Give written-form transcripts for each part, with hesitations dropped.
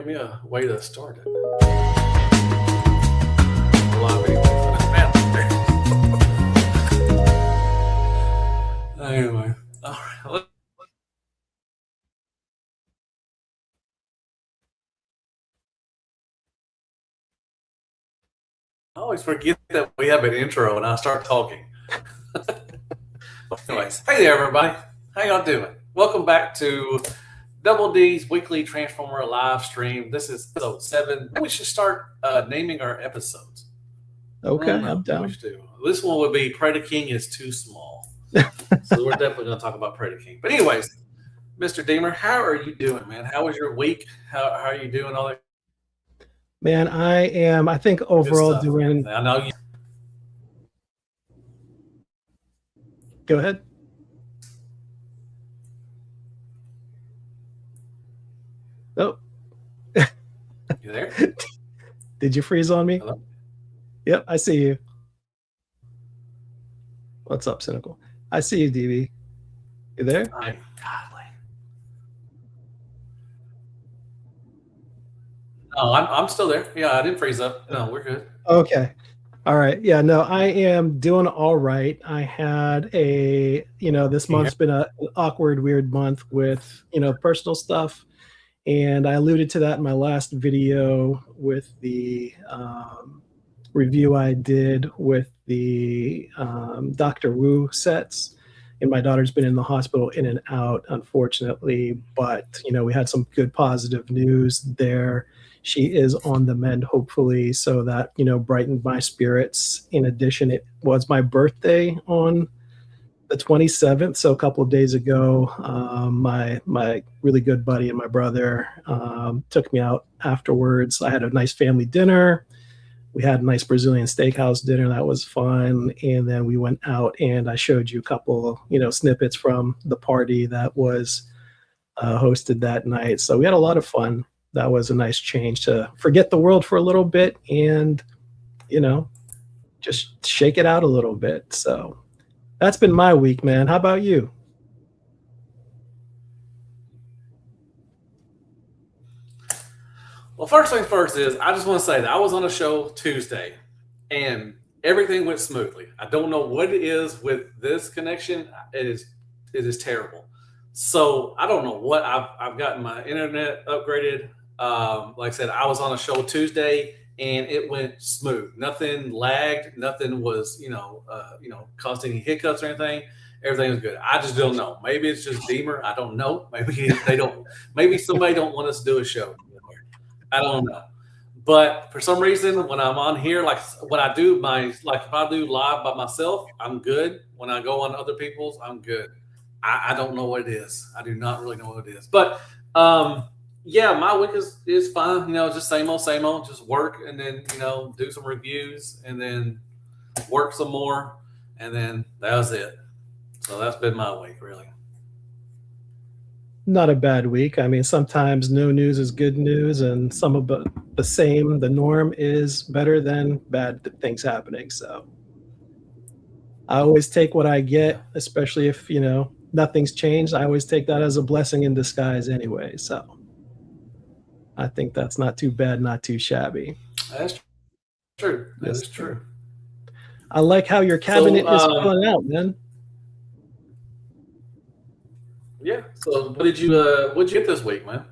Give me a way to start it. Live anyway. All right. I always forget that we have an intro and I start talking. Anyways, hey there, everybody. How y'all doing? Welcome back to Double D's weekly Transformer live stream. This is episode 7. We should start naming our episodes. Okay, I'm down. This one would be Predaking is too small. So we're definitely going to talk about Predaking. But anyways, Mr. Deemer, how are you doing, man? How was your week? How are you doing? All that. Man, I think overall doing. I know you. Go ahead. Oh. You there? Did you freeze on me? Hello? Yep, I see you. What's up, Cynical? I see you, DB. You there? Godly. No, I'm still there. Yeah, I didn't freeze up. No, we're good. Okay. All right. Yeah, no, I am doing all right. I had this month's been an awkward, weird month with, personal stuff. And I alluded to that in my last video with the review I did with the Dr. Wu sets. And my daughter's been in the hospital in and out, unfortunately. But, we had some good positive news there. She is on the mend, hopefully, so that, brightened my spirits. In addition, it was my birthday on the 27th, so a couple of days ago. My really good buddy and my brother took me out afterwards. I had a nice family dinner. We had a nice Brazilian steakhouse dinner. That was fun. And then we went out and I showed you a couple, snippets from the party that was hosted that night. So we had a lot of fun. That was a nice change to forget the world for a little bit and, just shake it out a little bit. So that's been my week, man. How about you? Well, first things first is I just want to say that I was on a show Tuesday and everything went smoothly. I don't know what it is with this connection. It is terrible. So I don't know what I've gotten my internet upgraded. Like I said, I was on a show Tuesday and it went smooth. Nothing lagged. Nothing was, caused any hiccups or anything. Everything was good. I just don't know. Maybe it's just Deemer. I don't know. Maybe they don't. Maybe somebody don't want us to do a show. I don't know. But for some reason, when I'm on here, like when I do if I do live by myself, I'm good. When I go on other people's, I'm good. I don't know what it is. I do not really know what it is. But yeah, my week is fine. Just same old, just work and then, do some reviews and then work some more. And then that was it. So that's been my week, really. Not a bad week. I mean, sometimes no news is good news, and some of the same, the norm is better than bad things happening. So I always take what I get, especially if, nothing's changed. I always take that as a blessing in disguise anyway. So I think that's not too bad, not too shabby. That's true. That's true. I like how your cabinet is filling out, man. Yeah. So what'd you get this week, man?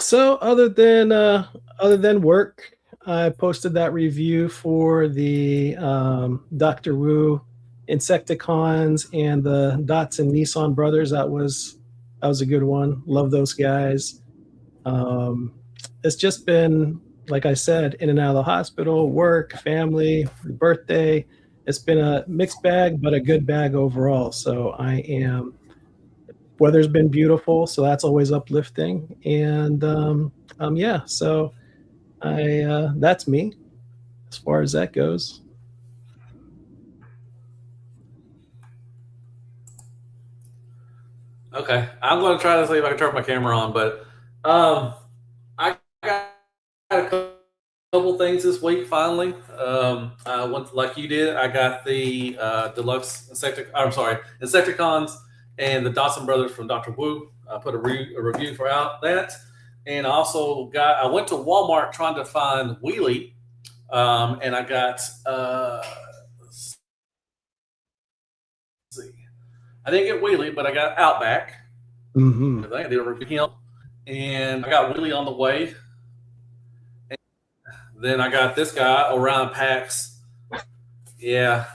So other than work, I posted that review for the Dr. Wu Insecticons and the Datsun Nissan brothers. That was a good one. Love those guys. It's just been, like I said, in and out of the hospital, work, family, birthday. It's been a mixed bag, but a good bag overall. So weather's been beautiful, so that's always uplifting. And yeah, so that's me as far as that goes. Okay, I'm going to try to see if I can turn my camera on, but I got a couple things this week. Finally, I went like you did. I got the deluxe Insecticons and the Dawson brothers from Dr. Wu. I put a review for out that. And I went to Walmart trying to find Wheelie, and I got, let's see, I didn't get Wheelie, but I got Outback. Mm-hmm. I did a review, and I got Wheelie on the way. And then I got this guy, Orion Pax. Yeah,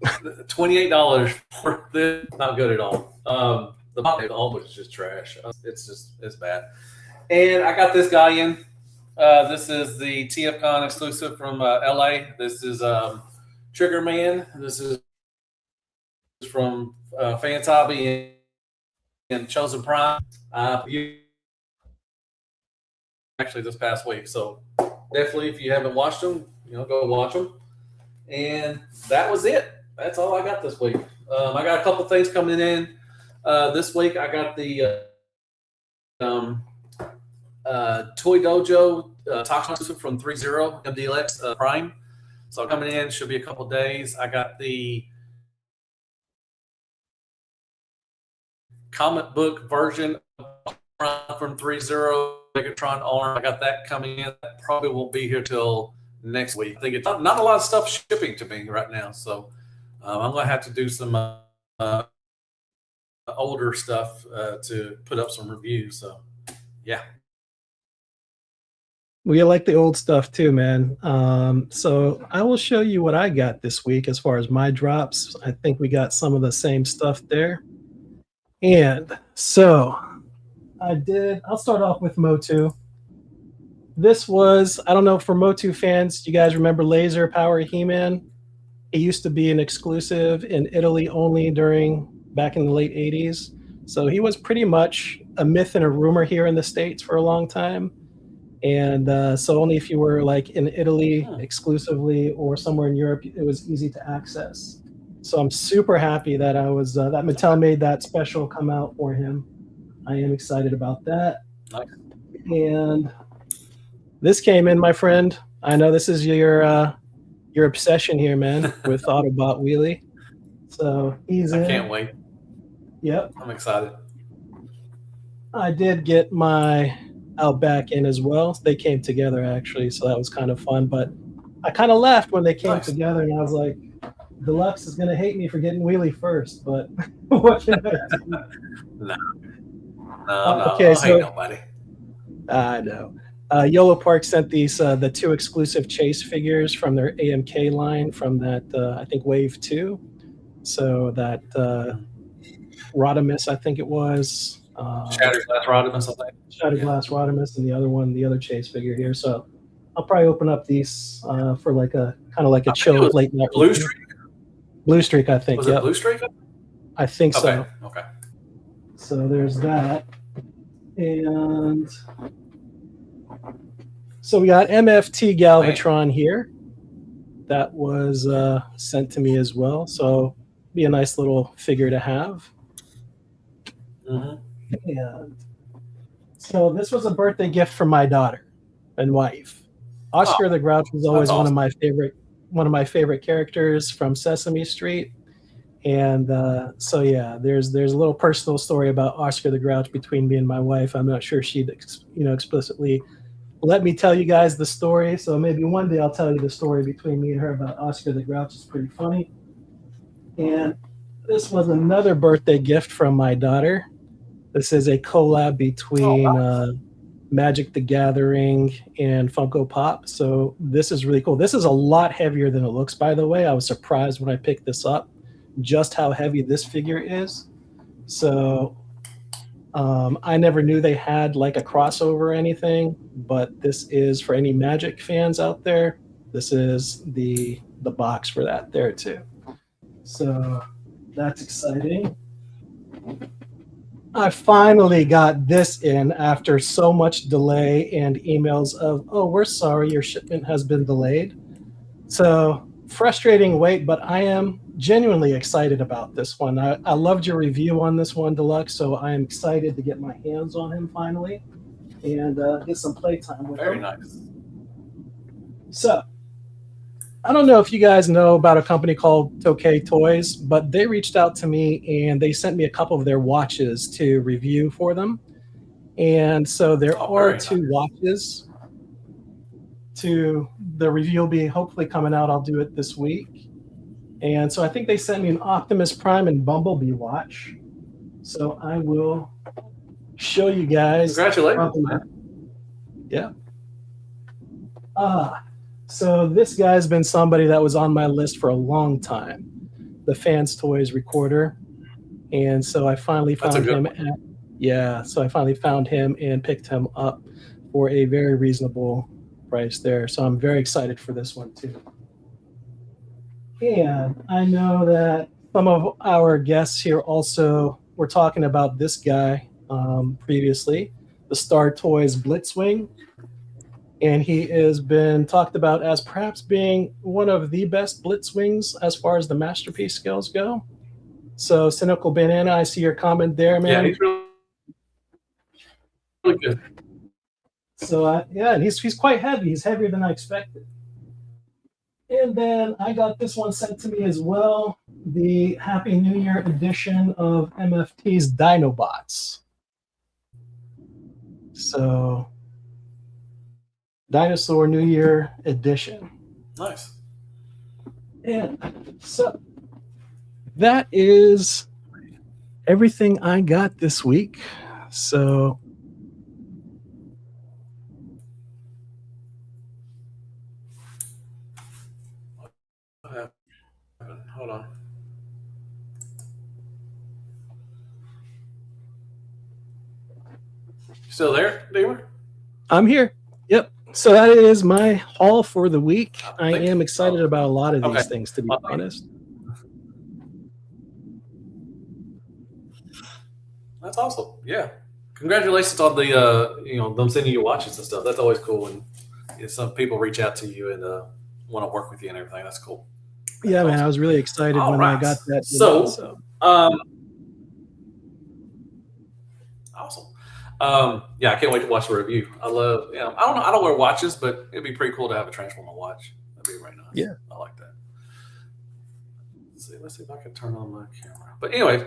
$28 for this. Not good at all. The bottle was just trash. It's bad. And I got this guy in. This is the TFCon exclusive from LA. This is Trigger Man. This is from Fantabi and Chosen Prime. Actually, this past week. So definitely, if you haven't watched them, go watch them. And that was it. That's all I got this week. I got a couple things coming in this week. I got the Toy Dojo talk show from 3-0 MDLX Prime. So coming in, should be a couple days. I got the comic book version from 3-0 Megatron Arm. I got that coming in. That probably won't be here till next week. I think it's not a lot of stuff shipping to me right now. So I'm going to have to do some older stuff to put up some reviews. So, yeah. We like the old stuff too, man. So I will show you what I got this week as far as my drops. I think we got some of the same stuff there. And so I'll start off with Motu. This was, I don't know, for Motu fans, you guys remember Laser Power He-Man? It used to be an exclusive in Italy only back in the late 80s. So he was pretty much a myth and a rumor here in the States for a long time. And so only if you were like in Italy exclusively or somewhere in Europe, it was easy to access. So I'm super happy that that Mattel made that special come out for him. I am excited about that. Nice. And this came in, my friend. I know this is your obsession here, man, with Autobot Wheelie. So he's in. I can't wait. Yep. I'm excited. I did get my Outback in as well. They came together actually, so that was kind of fun. But I kind of laughed when they came together, and I was like, Deluxe is gonna hate me for getting Wheelie first, but what can I do? No. Okay, I hate nobody. I know. Yolo Park sent these the 2 exclusive Chase figures from their AMK line from that I think Wave 2. So that Rodimus, I think it was. Shattered Glass Rodimus, I think. Shattered Glass Rodimus, and the other Chase figure here. So I'll probably open up these for like a kind of like a chill late night. Blue Streak? Blue Streak, I think. Was it Blue Streak? I think so. Okay. So there's that. And so we got MFT Galvatron here. That was sent to me as well. So be a nice little figure to have. Mm-hmm. And so this was a birthday gift from my daughter and wife. Oscar the Grouch was always one of my favorite characters from Sesame Street. And so yeah, there's a little personal story about Oscar the Grouch between me and my wife. I'm not sure she'd explicitly let me tell you guys the story. So maybe one day I'll tell you the story between me and her about Oscar the Grouch. It's pretty funny. And this was another birthday gift from my daughter. This is a collab between Magic the Gathering and Funko Pop. So this is really cool. This is a lot heavier than it looks, by the way. I was surprised when I picked this up just how heavy this figure is. So I never knew they had like a crossover or anything, but this is for any Magic fans out there. This is the box for that there too. So that's exciting. I finally got this in after so much delay and emails of, oh, we're sorry, your shipment has been delayed. So frustrating wait, but I am genuinely excited about this one. I loved your review on this one, Deluxe, so I am excited to get my hands on him finally and get some playtime with him. Very nice. So I don't know if you guys know about a company called Tokay Toys, but they reached out to me and they sent me a couple of their watches to review for them. And so there Oh, are very two nice. watches. To the review will be hopefully coming out. I'll do it this week. And so I think they sent me an Optimus Prime and Bumblebee watch. So I will show you guys. Congratulations, man. Yeah. So this guy's been somebody that was on my list for a long time, the Fans Toys recorder. And so I finally That's a found good him. one. So I finally found him and picked him up for a very reasonable price there. So I'm very excited for this one too. And I know that some of our guests here also were talking about this guy previously, the Star Toys Blitzwing. And he has been talked about as perhaps being one of the best Blitzwings as far as the masterpiece skills go. So, Cynical Banana, I see your comment there, man. Yeah, he's really good. So, yeah, and he's quite heavy. He's heavier than I expected. And then I got this one sent to me as well, the Happy New Year edition of MFT's Dinobots. So, Dinosaur New Year edition. Nice. And so that is everything I got this week. So hold on. Still there, Deemer? I'm here. Yep. So that is my haul for the week. I am excited about a lot of these things, to be honest. That's awesome. Yeah. Congratulations on the them sending you watches and stuff. That's always cool when some people reach out to you and want to work with you and everything. That's cool. That's awesome. Man, I was really excited when I got that. Awesome. Yeah, I can't wait to watch the review. I love, I don't wear watches, but it'd be pretty cool to have a Transformer watch. That'd be very nice. Yeah. I like that. Let's see if I can turn on my camera. But anyway,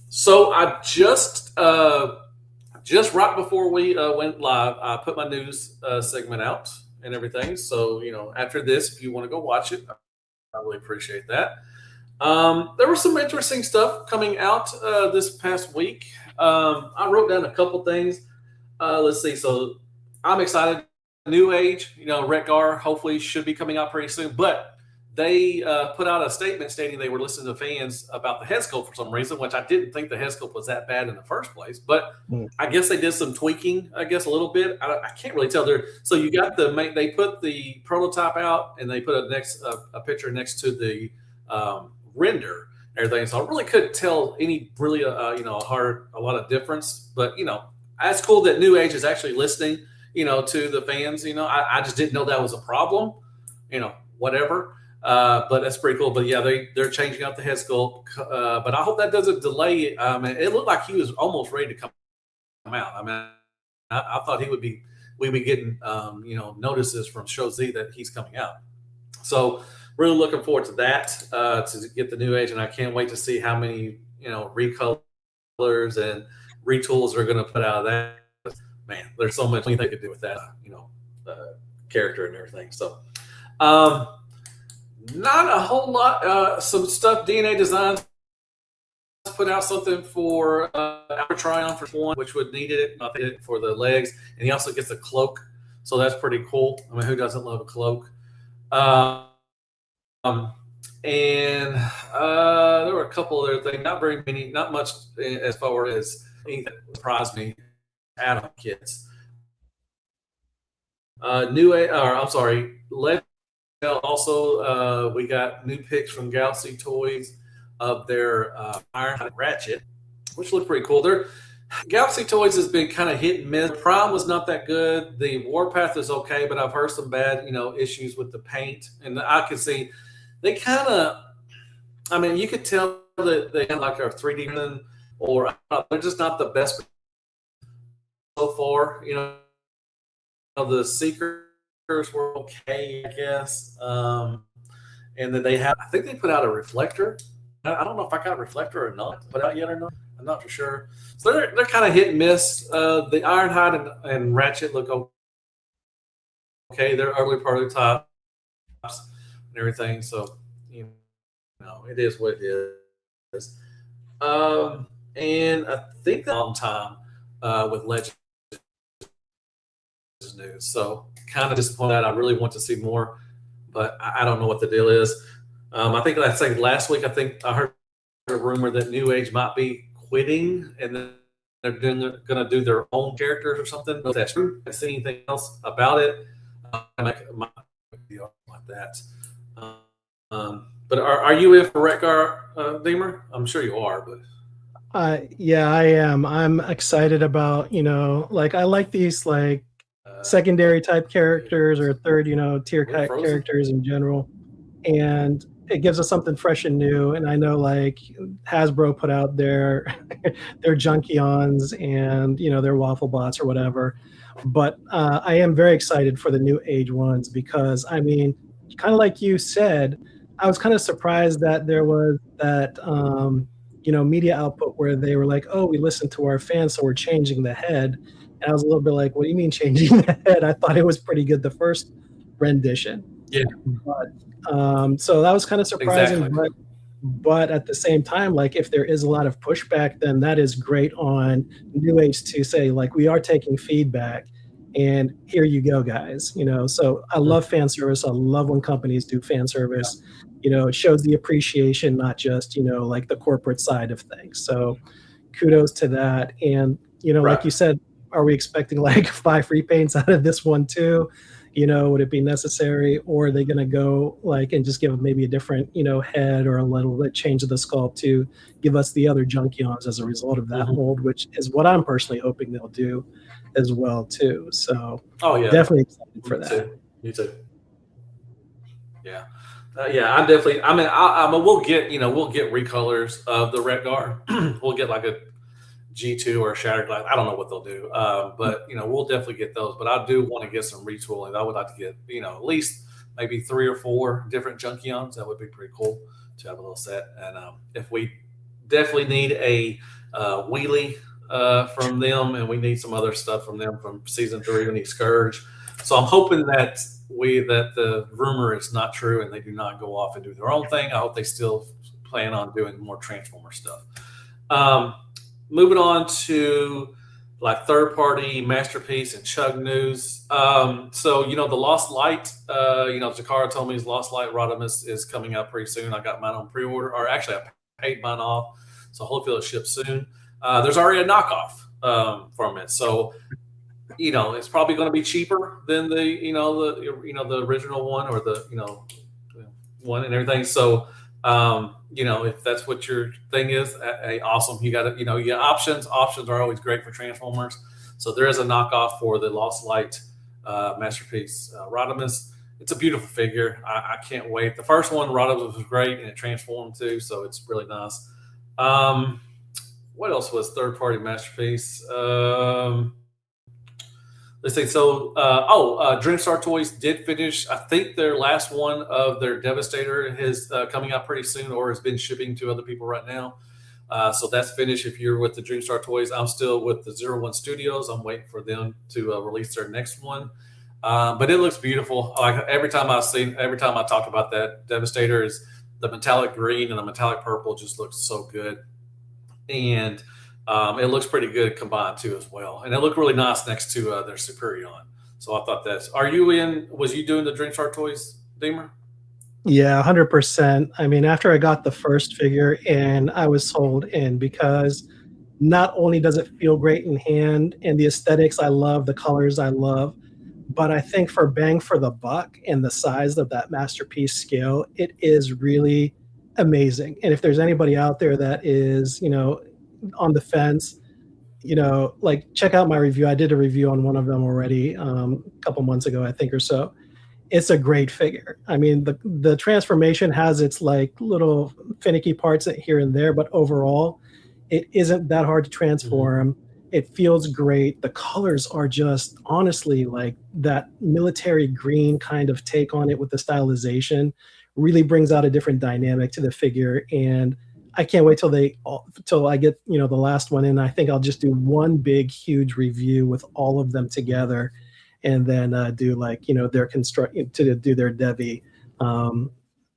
so I just right before we went live, I put my news segment out and everything. So, after this, if you want to go watch it, I really appreciate that. There was some interesting stuff coming out this past week. I wrote down a couple things. Let's see. So I'm excited. New Age, Retgar hopefully should be coming out pretty soon. But they put out a statement stating they were listening to fans about the head sculpt for some reason, which I didn't think the head sculpt was that bad in the first place. But I guess they did some tweaking, a little bit. I can't really tell. So you got they put the prototype out and they put a picture next to the render and everything. So I really couldn't tell any really, a lot of difference. But, that's cool that New Age is actually listening, to the fans. I just didn't know that was a problem, whatever. But that's pretty cool. But yeah, they're changing out the head sculpt. But I hope that doesn't delay it. It looked like he was almost ready to come out. I thought we'd be getting, notices from Show Z that he's coming out. So really looking forward to that, to get the New Age. And I can't wait to see how many, recolors and retools are going to put out of that. Man, there's so much they could do with that, character and everything. So, not a whole lot. Some stuff. DNA Designs put out something for Albert Triumph for one, which would need it. I think for the legs, and he also gets a cloak, so that's pretty cool. Who doesn't love a cloak? And there were a couple other things. Not very many. Not much as far as anything that surprised me. Add-on kits. Legend. Also, we got new picks from Galaxy Toys of their Iron Ratchet, which look pretty cool. Galaxy Toys has been kind of hit and miss. Prime was not that good. The Warpath is okay, but I've heard some bad, issues with the paint. And I could see they kind of, you could tell that they had like a 3D or they're just not the best so far. The Seeker were okay, I guess. And then I think they put out a reflector. I don't know if I got a reflector or not, put out yet or not. I'm not for sure. So they're kind of hit and miss. The Ironhide and Ratchet look okay. They're ugly prototypes and everything. So, it is what it is. And I think that long time with Legends news. So kind of disappointed. I really want to see more, but I don't know what the deal is. I think last week, I think I heard a rumor that New Age might be quitting and then they're going to do their own characters or something. But that's true. I see anything else about it. Like that. But are you in for Wreck-Gar, Deemer? I'm sure you are, but yeah, I am. I'm excited about, I like these secondary type characters or third, tier characters in general. And it gives us something fresh and new. And I know Hasbro put out their Junkions and, their Waffle Bots or whatever. But I am very excited for the New Age ones because, kind of like you said, I was kind of surprised that there was that, media output where they were like, oh, we listened to our fans, so we're changing the head. And I was a little bit like, what do you mean changing the head? I thought it was pretty good, the first rendition. Yeah. But, so that was kind of surprising. Exactly. But at the same time, if there is a lot of pushback, then that is great on New Age to say, we are taking feedback and here you go, guys. So I love fan service. I love when companies do fan service. Yeah. It shows the appreciation, not just, the corporate side of things. So kudos to that. And, right. Like you said, are we expecting 5 repaints out of this one too? Would it be necessary, or are they going to go and just give maybe a different, head or a little bit change of the sculpt to give us the other Junkions as a result of that mold, which is what I'm personally hoping they'll do as well too. So definitely excited for that. Me too. Yeah. Yeah, I'm definitely. We'll get recolors of the Wreck-Gar. We'll get a G2 or Shatterglass. I don't know what they'll do, but we'll definitely get those. But I do want to get some retooling. I would like to get at least maybe 3 or 4 different Junkions. That would be pretty cool to have a little set. And if we definitely need a wheelie from them, and we need some other stuff from them from season 3. We need Scourge. So I'm hoping that the rumor is not true and they do not go off and do their own thing. I hope they still plan on doing more Transformer stuff. Moving on to third-party Masterpiece and Chug news. So the Lost Light, Jakara told me his Lost Light Rodimus is coming out pretty soon. I got mine on pre-order, or actually I paid mine off, so hopefully it'll ship soon. There's already a knockoff from it, so it's probably going to be cheaper than the original one or the one and everything. So if that's what your thing is, awesome. You got to you got options. Options are always great for Transformers. So there is a knockoff for the Lost Light Masterpiece Rodimus. It's a beautiful figure. I can't wait. The first one, Rodimus, was great, and it transformed too, so it's really nice. What else was third-party Masterpiece? Let's see. So, Dreamstar Toys did finish, I think, their last one of their Devastator is coming out pretty soon, or has been shipping to other people right now. So that's finished if you're with the Dreamstar Toys. I'm still with the 01 Studios. I'm waiting for them to release their next one. But it looks beautiful. Every time I talk about that, Devastator, is the metallic green and the metallic purple just looks so good. And it looks pretty good combined too as well. And it looked really nice next to their Superion. So I thought was you doing the Dreamstar Toys, Deemer? Yeah, 100%. After I got the first figure and I was sold in, because not only does it feel great in hand and the aesthetics I love, the colors I love, but I think for bang for the buck and the size of that Masterpiece scale, it is really amazing. And if there's anybody out there that is, on the fence, check out my review. I did a review on one of them already a couple months ago, I think, or so. It's a great figure. The transformation has its little finicky parts here and there, but overall, it isn't that hard to transform. It feels great. The colors are just honestly like that military green kind of take on it with the stylization really brings out a different dynamic to the figure. And I can't wait till I get, the last one in. I think I'll just do one big huge review with all of them together, and then do like, their construct to do their Devi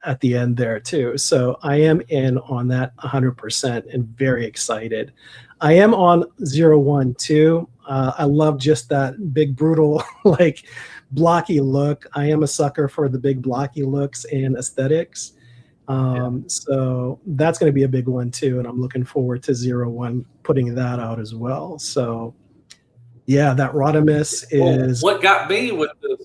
at the end there too. So I am in on that 100% and very excited. I am on 01 too. I love just that big brutal like blocky look. I am a sucker for the big blocky looks and aesthetics. So that's going to be a big one too, and I'm looking forward to 01 putting that out as well. So yeah, that Rodimus is what got me with the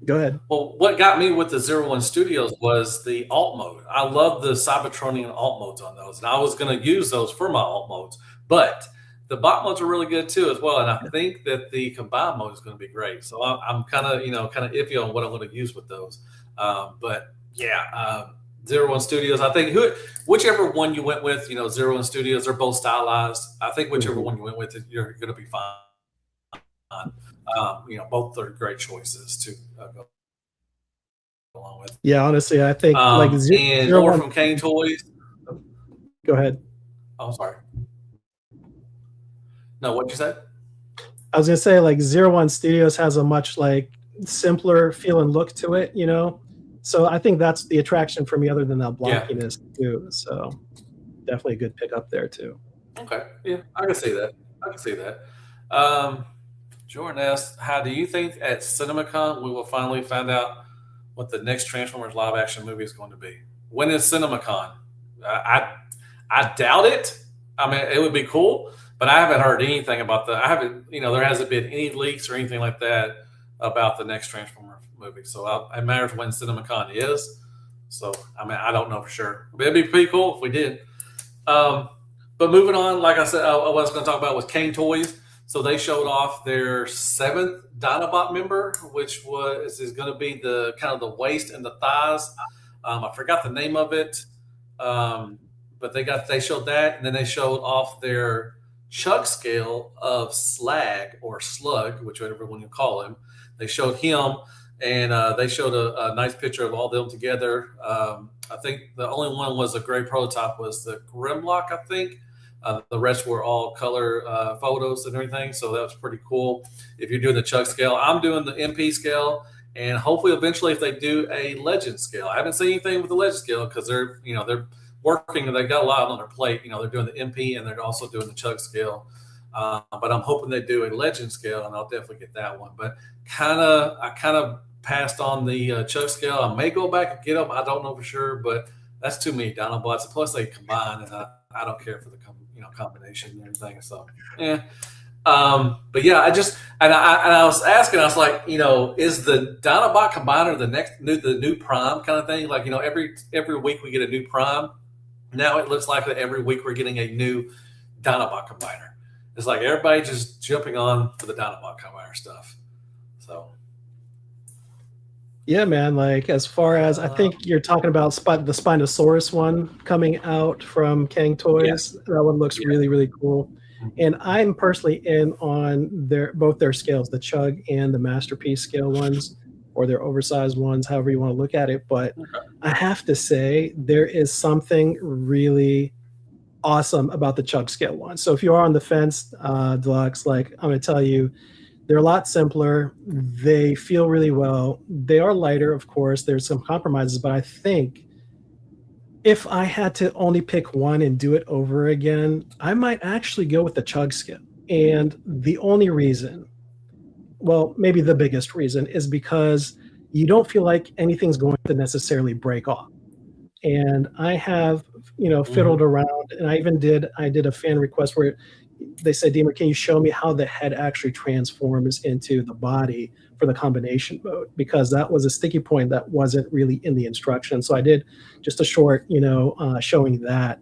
Go ahead. Well, what got me with the 01 Studios was the alt mode. I love the Cybertronian alt modes on those, and I was going to use those for my alt modes. But the bot modes are really good too, as well. And I think that the combined mode is going to be great. So I'm kind of iffy on what I'm going to use with those. But yeah, 01 Studios. I think whichever one you went with, 01 Studios, they're both stylized. I think whichever one you went with, you're going to be fine. Both are great choices to go along with. Yeah, honestly, I think and more from Kane Toys. Go ahead. Oh, sorry. No, what'd you say? I was gonna say 01 Studios has a much simpler feel and look to it, So I think that's the attraction for me, other than that blockiness too. So definitely a good pick up there too. Okay, yeah, I can see that. Jordan asks, how do you think at CinemaCon we will finally find out what the next Transformers live action movie is going to be? When is CinemaCon? I doubt it. I mean, it would be cool, but I haven't heard anything about there hasn't been any leaks or anything like that about the next Transformers movie. So it matters when CinemaCon is. So, I mean, I don't know for sure. But it'd be pretty cool if we did. But moving on, like I said, what I was going to talk about was Kane Toys. So they showed off their 7th Dinobot member, which is going to be the kind of the waist and the thighs. I forgot the name of it, but they showed that, and then they showed off their chug scale of Slag or Slug, whichever one you call him. They showed him, and they showed a nice picture of all them together. I think the only one was a gray prototype was the Grimlock, I think. The rest were all color photos and everything, so that was pretty cool. If you're doing the chug scale, I'm doing the MP scale, and hopefully, eventually, if they do a Legend scale, I haven't seen anything with the Legend scale because they're working and they've got a lot on their plate. They're doing the MP and they're also doing the chug scale. But I'm hoping they do a Legend scale, and I'll definitely get that one. But I kind of passed on the chug scale. I may go back and get them. I don't know for sure, but that's too many Dinobots. Plus, they combine, and I don't care for the combination and everything. So yeah. But yeah, I was asking, I was like, is the Dinobot combiner the new Prime kind of thing? Every week we get a new Prime. Now it looks like that every week we're getting a new Dinobot combiner. It's like everybody just jumping on for the Dinobot combiner stuff. So yeah, man. As far as I think you're talking about the Spinosaurus one coming out from Kang Toys. Yeah. That one looks really, really cool. And I'm personally in on both their scales, the Chug and the Masterpiece scale ones, or their oversized ones, however you want to look at it. But I have to say, there is something really awesome about the Chug scale one. So if you are on the fence, Deluxe, I'm going to tell you, they're a lot simpler. They feel really well. They are lighter, of course. There's some compromises, but I think if I had to only pick one and do it over again, I might actually go with the Chug scale. And the only reason, well, maybe the biggest reason, is because you don't feel like anything's going to necessarily break off. And I have, fiddled around, and I did a fan request where they said, Deemer, can you show me how the head actually transforms into the body for the combination mode? Because that was a sticky point that wasn't really in the instructions. So I did just a short, showing that.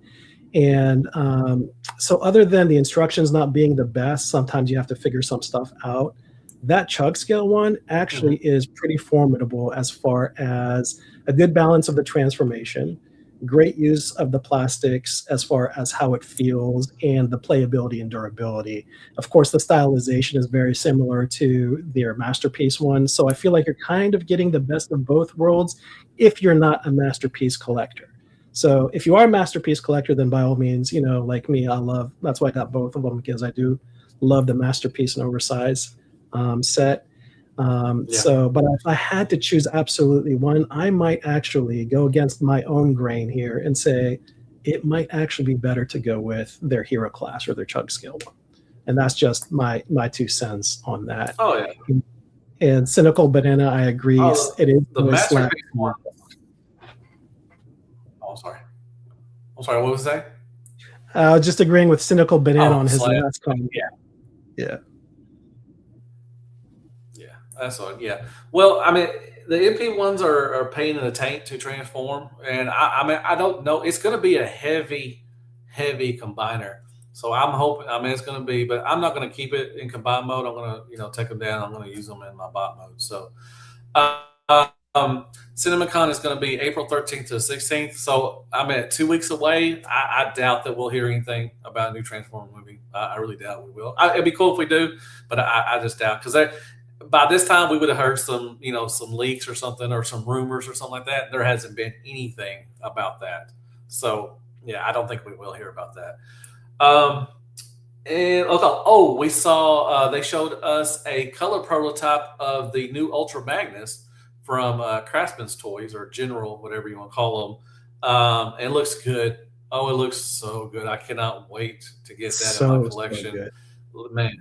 And so other than the instructions not being the best, sometimes you have to figure some stuff out. That Chug scale one actually is pretty formidable as far as a good balance of the transformation, great use of the plastics as far as how it feels and the playability and durability. Of course, the stylization is very similar to their Masterpiece one. So I feel like you're kind of getting the best of both worlds if you're not a Masterpiece collector. So if you are a Masterpiece collector, then by all means, like me, that's why I got both of them, because I do love the Masterpiece and Oversize set. Yeah. But if I had to choose absolutely one, I might actually go against my own grain here and say it might actually be better to go with their Hero Class or their Chug Scale one. And that's just my 2 cents on that. Oh yeah. And Cynical Banana, I agree. Oh, it is the really Masterpiece one. Oh, sorry. I'm sorry. What was that? Just agreeing with Cynical Banana on his Slab. last comment. Yeah. That's all. Yeah. Well, I mean, the MP ones are a pain in the tank to transform, and I mean, I don't know. It's going to be a heavy combiner. So I'm hoping. I mean, it's going to be, but I'm not going to keep it in combine mode. I'm going to, take them down. I'm going to use them in my bot mode. So, CinemaCon is going to be April 13th to 16th. So I'm at 2 weeks away. I doubt that we'll hear anything about a new Transformer movie. I really doubt we will. It'd be cool if we do, but I just doubt, because by this time we would have heard some leaks or something, or some rumors or something like that. There hasn't been anything about that. So yeah, I don't think we will hear about that. And okay, we saw they showed us a color prototype of the new Ultra Magnus from Craftsman's Toys, or General, whatever you want to call them. It looks good. Oh, it looks so good. I cannot wait to get that in my collection. Man,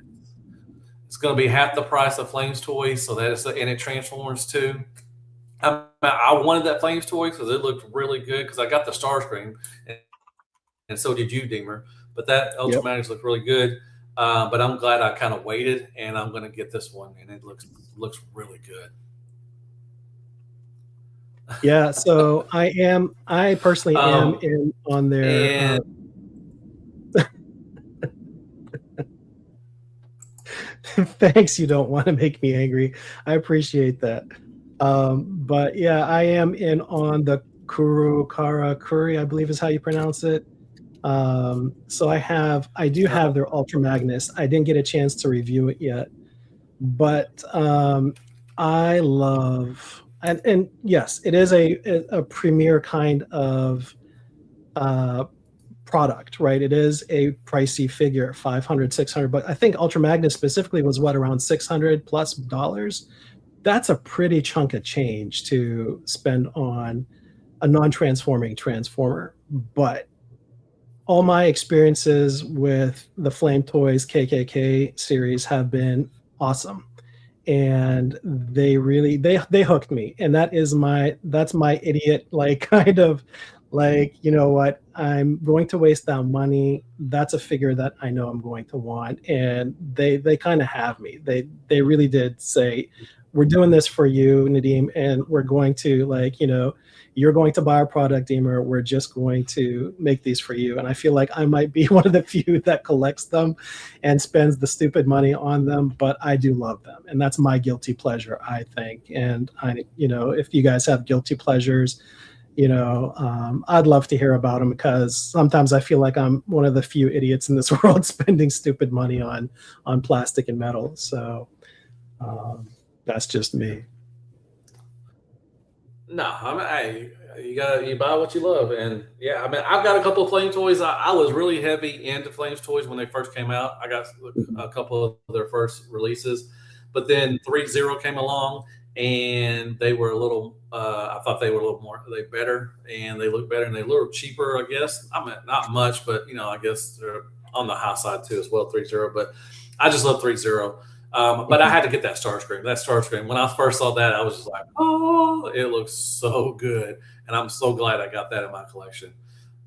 it's going to be half the price of Flames Toys, so and it transforms too. I wanted that Flames toy because it looked really good, because I got the Starscream, and so did you, Deemer. But that Ultra Magnus looked really good. But I'm glad I kind of waited, and I'm going to get this one, and it looks really good. Yeah, so I personally am in on their. Thanks, you don't want to make me angry. I appreciate that. But yeah, I am in on the Karakuri, I believe is how you pronounce it. So I do have their Ultra Magnus. I didn't get a chance to review it yet, but I love, and yes, it is a premier kind of product, right? It is a pricey figure, 500, 600, but I think Ultra Magnus specifically was around $600+. That's a pretty chunk of change to spend on a non-transforming Transformer. But all my experiences with the Flame Toys KKK series have been awesome, and they really they hooked me, and that's my idiot, like, kind of like, you know what, I'm going to waste that money. That's a figure that I know I'm going to want, and they kind of have me. They really did say, we're doing this for you, Nadim, and we're going to, like, you're going to buy our product, Deemer. We're just going to make these for you. And I feel like I might be one of the few that collects them and spends the stupid money on them, but I do love them. And that's my guilty pleasure, I think. And if you guys have guilty pleasures, I'd love to hear about them, because sometimes I feel like I'm one of the few idiots in this world spending stupid money on plastic and metal. So that's just me. No, I mean, you buy what you love, and yeah, I mean, I've got a couple of Flame toys. I was really heavy into Flames toys when they first came out. I got a couple of their first releases, but then 3-0 came along, and they were a little. I thought they were a little more, better, and they look better, and they're a little cheaper, I guess. I mean, not much, but I guess they're on the high side too as well. 3-0, but I just love 3-0. But I had to get that Starscream. That Starscream. When I first saw that, I was just like, "Oh, it looks so good," and I'm so glad I got that in my collection.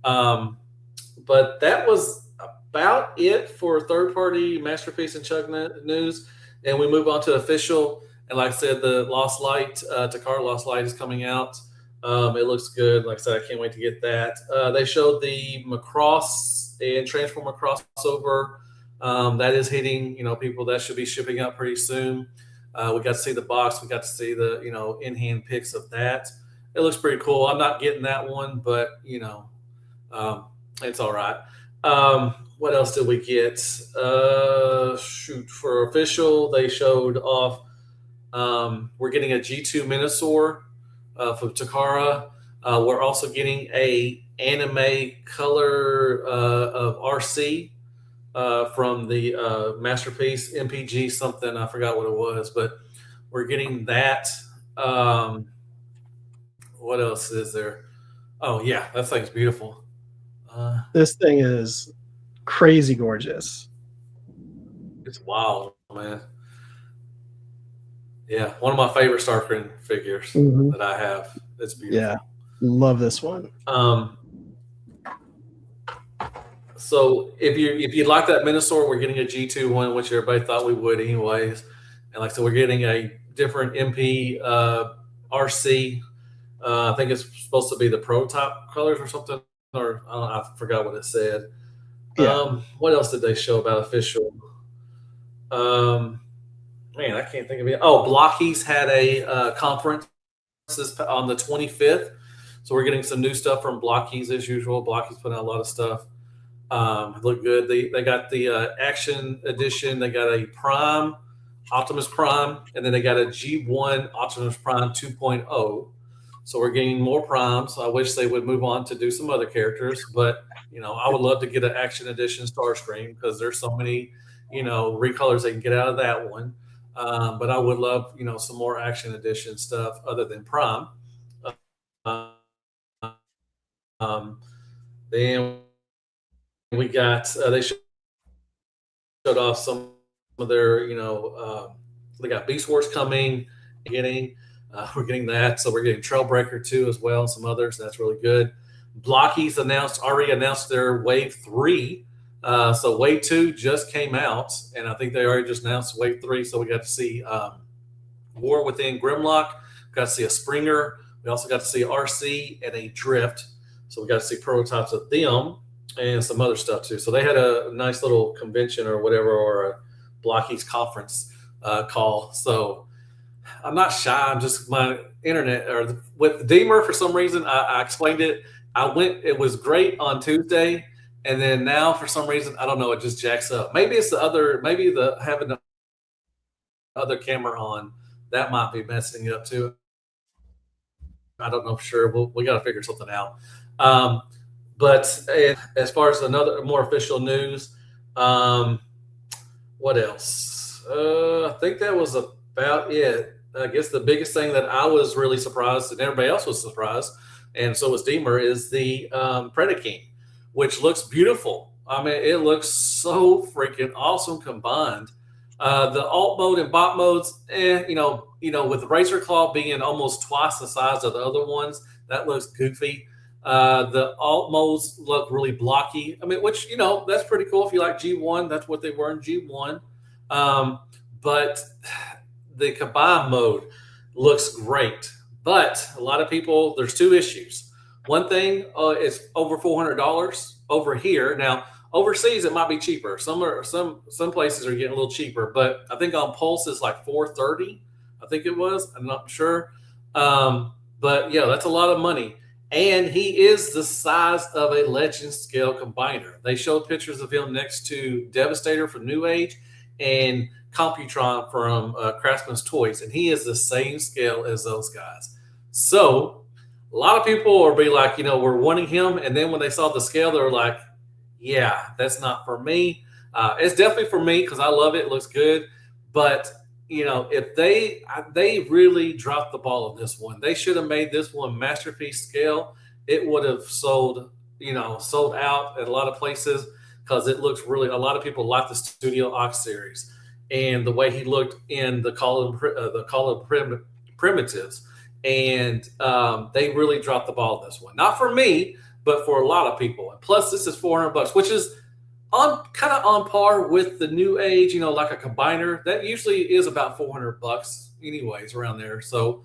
But that was about it for third-party Masterpiece and Chug news, and we move on to official. And like I said, the Lost Light, Takara Lost Light is coming out. It looks good. Like I said, I can't wait to get that. They showed the Macross and Transformer crossover. That is hitting, people that should be shipping out pretty soon. We got to see the box. We got to see the, in-hand pics of that. it looks pretty cool. I'm not getting that one, but it's all right. What else did we get? Shoot, for official, they showed off. We're getting a G2 Minosaur from Takara. We're also getting a anime color of RC from the Masterpiece MPG something. I forgot what it was, but we're getting that. What else is there? Oh yeah, that thing's beautiful. This thing is crazy gorgeous. It's wild, man. Yeah, one of my favorite Starscream figures that I have. It's beautiful. Yeah, love this one. So if you like that Minosaur, we're getting a G2 one, which everybody thought we would anyways. And like I said, we're getting a different MP RC. I think it's supposed to be the prototype colors or something, or I forgot what it said. Yeah. What else did they show about official? Man, I can't think of it. Oh, Blockies had a conference on the 25th. So we're getting some new stuff from Blockies as usual. Blockies put out a lot of stuff. Look good. They got the Action Edition. They got a Prime, Optimus Prime, and then they got a G1 Optimus Prime 2.0. So we're getting more Primes. I wish they would move on to do some other characters, but I would love to get an Action Edition Starscream because there's so many recolors they can get out of that one. But I would love some more Action Edition stuff other than Prime. Then we got they showed off some of their they got Beast Wars coming. We're getting that, so we're getting Trailbreaker 2 as well, some others. That's really good. Blockies already announced their Wave 3. So Wave 2 just came out, and I think they already just announced Wave 3. So we got to see War Within Grimlock. We got to see a Springer. We also got to see RC and a Drift. So we got to see prototypes of them and some other stuff too. So they had a nice little convention or whatever, or a Blockies conference call. So I'm not shy. I'm just my internet or with Deemer for some reason. I explained it. It was great on Tuesday. And then now, for some reason, I don't know, it just jacks up. Maybe it's having the other camera on that might be messing it up too. I don't know for sure. We got to figure something out. But as far as another more official news, what else? I think that was about it. I guess the biggest thing that I was really surprised, and everybody else was surprised, and so was Deemer, is the Predaking, which looks beautiful. I mean, it looks so freaking awesome combined. The alt mode and bot modes, with Razor Claw being almost twice the size of the other ones, that looks goofy. The alt modes look really blocky. I mean, which, that's pretty cool if you like G1. That's what they were in G1. But the combined mode looks great. But a lot of people, there's two issues. One thing is over $400 over here. Now, overseas it might be cheaper. Some places are getting a little cheaper, but I think on Pulse it's like $430. I think it was. I'm not sure. But yeah, that's a lot of money. And he is the size of a Legend scale combiner. They showed pictures of him next to Devastator from New Age and Computron from Craftsman's Toys, and he is the same scale as those guys. So a lot of people will be like, we're wanting him, and then when they saw the scale, they were like, yeah, that's not for me. It's definitely for me because I love it. It looks good. But, if they really dropped the ball on this one. They should have made this one Masterpiece scale. It would have sold out at a lot of places because it looks really, a lot of people like the Studio Ox series and the way he looked in the Call of Primitives. And they really dropped the ball on this one. Not for me, but for a lot of people. And plus, this is $400, which is kind of on par with the New Age, like a combiner. That usually is about $400 anyways, around there. So,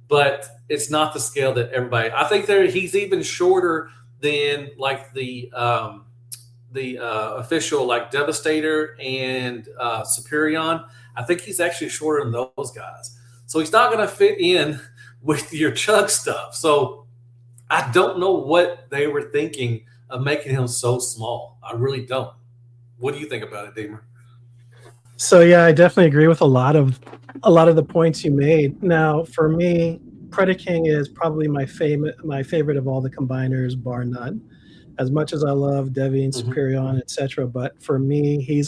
but it's not the scale that everybody, I think he's even shorter than like the official like Devastator and Superion. I think he's actually shorter than those guys. So he's not going to fit in with your Chug stuff. So I don't know what they were thinking of making him so small. I really don't. What do you think about it, Deemer? So yeah, I definitely agree with a lot of the points you made. Now, for me, Predaking is probably my favorite of all the combiners, bar none. As much as I love Devian, Hmm. Superion, etc., but for me, he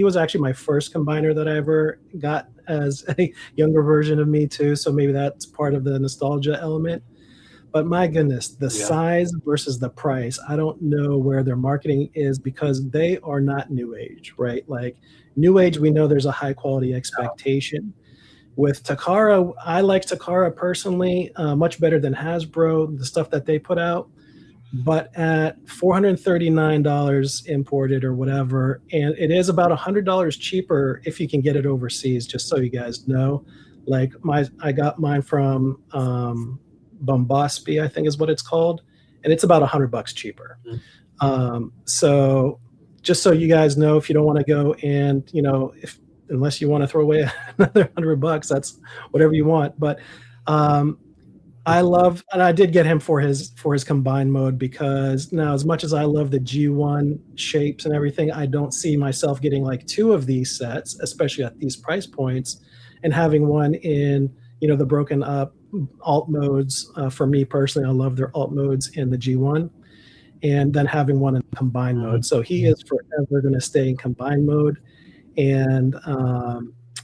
was actually my first combiner that I ever got as a younger version of me too. So maybe that's part of the nostalgia element. But my goodness, the Yeah. size versus the price, I don't know where their marketing is because they are not new age, right? Like new age, we know there's a high quality expectation. With Takara, I like Takara personally much better than Hasbro, the stuff that they put out. But at $439 imported or whatever, and it is about $100 cheaper if you can get it overseas, just so you guys know. Like I got mine from Bombaspi, I think is what it's called, and it's about $100 cheaper. So just so you guys know, if you don't want to go and if unless you want to throw away another $100, that's whatever you want. But um, I love, and I did get him for his combined mode because now, as much as I love the G1 shapes and everything, I don't see myself getting like two of these sets, especially at these price points, and having one in the broken up alt modes. For me personally, I love their alt modes in the G1, and then having one in combined mode. So he is forever going to stay in combined mode, and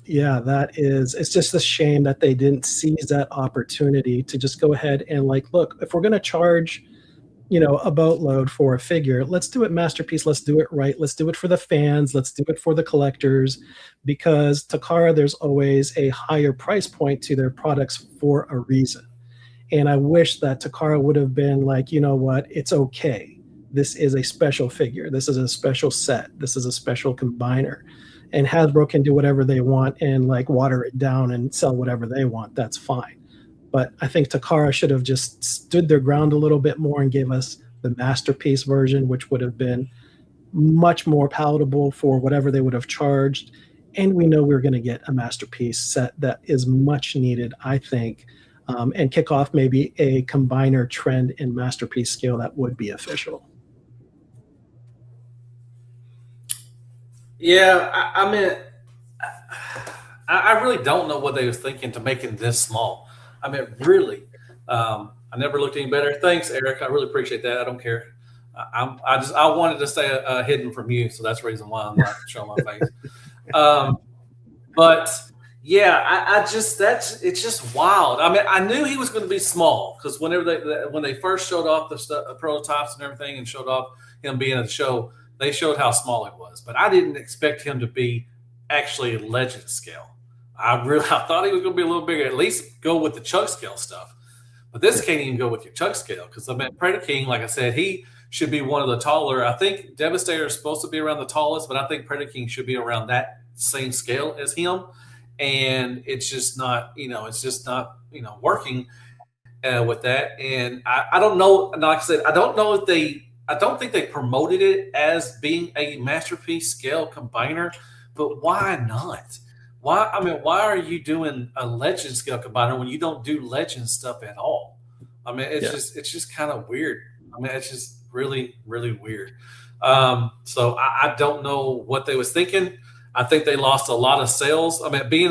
yeah, it's just a shame that they didn't seize that opportunity to just go ahead and like, look, if we're going to charge a boatload for a figure, let's do it masterpiece, let's do it right, let's do it for the fans, let's do it for the collectors, because Takara, there's always a higher price point to their products for a reason. And I wish that Takara would have been like, you know what, it's okay, this is a special figure, this is a special set, this is a special combiner, and Hasbro can do whatever they want and like water it down and sell whatever they want. That's fine. But I think Takara should have just stood their ground a little bit more and gave us the masterpiece version, which would have been much more palatable for whatever they would have charged. And we know we're going to get a masterpiece set that is much needed, I think, and kick off maybe a combiner trend in masterpiece scale that would be official. Yeah, I mean, I really don't know what they was thinking to make it this small. I mean, really, I never looked any better. Thanks, Eric. I really appreciate that. I don't care. I wanted to stay hidden from you, so that's the reason why I'm not showing my face. Um, but yeah, I just that's it's just wild. I mean, I knew he was going to be small because when they first showed off the prototypes and everything and showed off him being at the show, they showed how small he was. But I didn't expect him to be actually legend scale. I thought he was going to be a little bigger. At least go with the Chuck scale stuff. But this can't even go with your Chuck scale because I mean, Predaking, like I said, he should be one of the taller. I think Devastator is supposed to be around the tallest, but I think Predaking should be around that same scale as him. And it's just not, working with that. And I don't know. Like I said, I don't think they promoted it as being a masterpiece scale combiner, but why not? Why are you doing a legend scale combiner when you don't do legend stuff at all? I mean, Yeah. it's just kind of weird. I mean, it's just really, really weird. So I don't know what they was thinking. I think they lost a lot of sales. I mean, being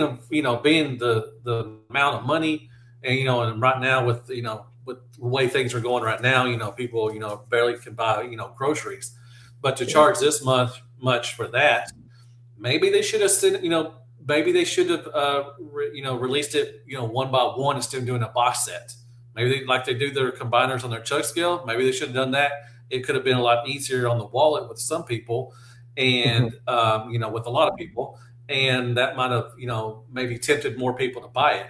the amount of money, and right now with the way things are going right now, people barely can buy groceries, but to Yeah. charge this much for that, maybe they should have sent maybe they should have released it one by one instead of doing a box set. Maybe like they do their combiners on their Chuck scale. Maybe they should have done that. It could have been a lot easier on the wallet with some people, Mhm. and with a lot of people, and that might have maybe tempted more people to buy it.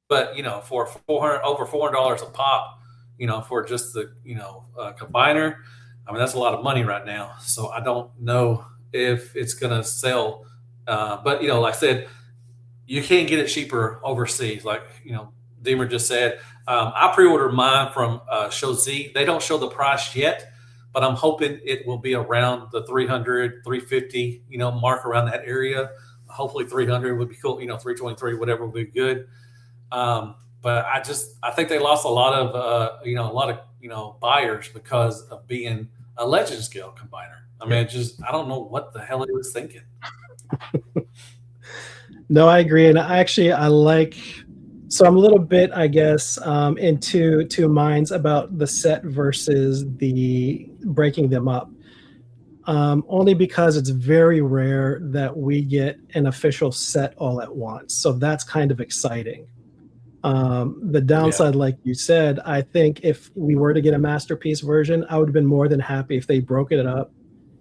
But for over $400 a pop, for just the combiner, I mean that's a lot of money right now. So I don't know if it's gonna sell. But like I said, you can't get it cheaper overseas. Like Deemer just said, I pre-ordered mine from Show Z. They don't show the price yet, but I'm hoping it will be around the 300, 350, mark around that area. Hopefully 300 would be cool. 323, whatever would be good. but I think they lost a lot of buyers because of being a legend scale combiner. I mean, I don't know what the hell he was thinking. No, I agree, and I like. So I'm a little bit, I guess, in two minds about the set versus the breaking them up. Only because it's very rare that we get an official set all at once. So that's kind of exciting. The downside, like you said, I think if we were to get a masterpiece version, I would have been more than happy if they broke it up